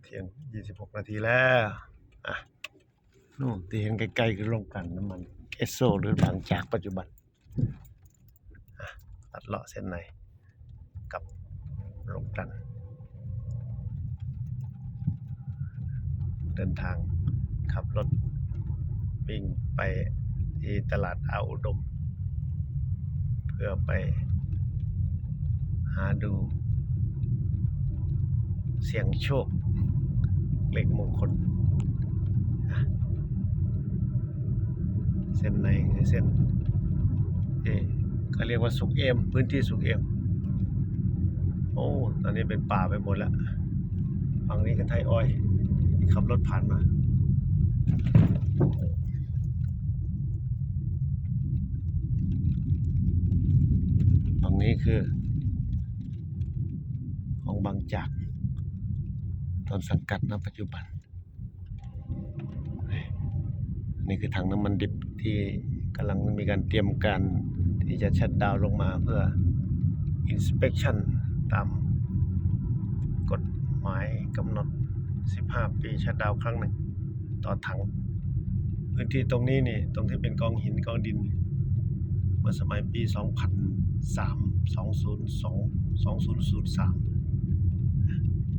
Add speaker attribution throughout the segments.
Speaker 1: ที่ยง26 นาทีแล้วอ่ะนู่นที่เห็นไกลๆคือโรงกลั่นน้ำมันเอสโซหรือบางจากปัจจุบันตัดเลาะเส้นในกับโรงกลั่นเดินทางขับรถวิ่งไปที่ตลาดอ่าวอุดมเพื่อไปหาดูเสี่ยงโชคเลขมงคลเส้นในคือเส้นเขาเรียกว่าสุกเอมพื้นที่สุกเอมโอ้ตอนนี้เป็นป่าไปหมดแล้วฝั่งนี้ก็ไทยอ้อยที่ขับรถผ่านมาฝั่งนี้คือของบางจากต้นสังกัดณปัจจุบันนี่คือถังน้ำมันดิบที่กำลังมีการเตรียมการที่จะชัตดาวน์ลงมาเพื่อ inspection ตามกฎหมายกำหนด15 ปีชัตดาวน์ครั้งหนึ่งต่อถังพื้นที่ตรงนี้นี่ตรงที่เป็นกองหินกองดินเมื่อสมัยปี 2003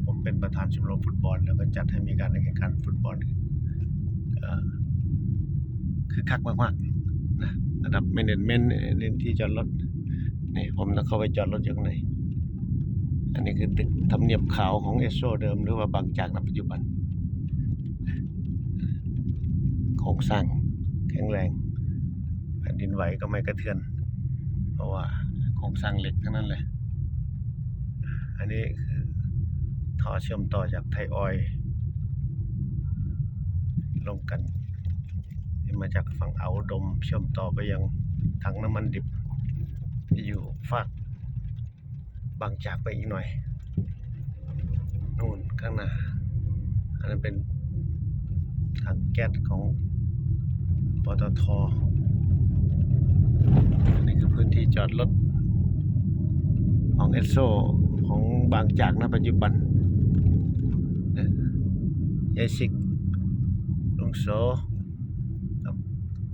Speaker 1: ผมเป็นประธานชมรมฟุตบอลแล้วก็จัดให้มีการแข่งขันฟุตบอลคือคักมากๆนะระดับแมเนจเมนต์เน้นที่จอดรถนี่ผมต้องเข้าไปจอดรถอยู่ข้างในอันนี้คือตึกทำเนียบขาวของเอสโซเดิมหรือว่าบางจากณปัจจุบันโครงสร้างแข็งแรงแผ่นดินไหวก็ไม่กระเทือนเพราะว่าโครงสร้างเหล็กทั้งนั้นเลยอันนี้คือท่อเชื่อมต่อจากไทยออยล์ลงกันที่มาจากฝั่งอ่าวอุดมเชื่อมต่อไปยังถังน้ำมันดิบที่อยู่ฝากบางจากไปอีกหน่อยนู่นข้างหน้าอันนั้นเป็นถังแก๊สของปตท.อันนี้คือพื้นที่จอดรถของเอสโซของบางจากณปัจจุบันยายซิกลุงโส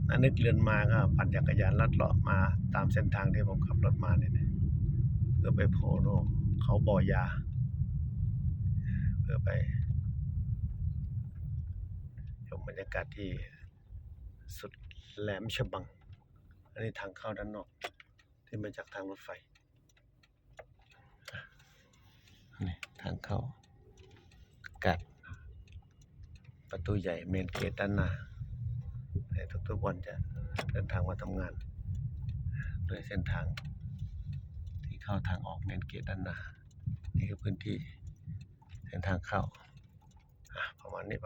Speaker 1: อันนึกเรือนมาก็ปั่นจักรยานลัดเลาะมาตามเส้นทางที่ผมขับรถมาเนี่ยเพื่อไปโผล่โน่เขาบ่อยาเพื่อไปชมบรรยากาศที่สุดแหลมฉบังอันนี้ทางเข้าด้านนอกที่มาจากทางรถไฟนี่ทางเข้ากัดประตูใหญ่เมนเกตด้านหน้าทุกๆวันจะเดินทางมาทำงานด้วยเส้นทางที่เข้าทางออกเมนเกตด้านหน้านี่คือพื้นที่เส้นทางเข้าประมาณนี้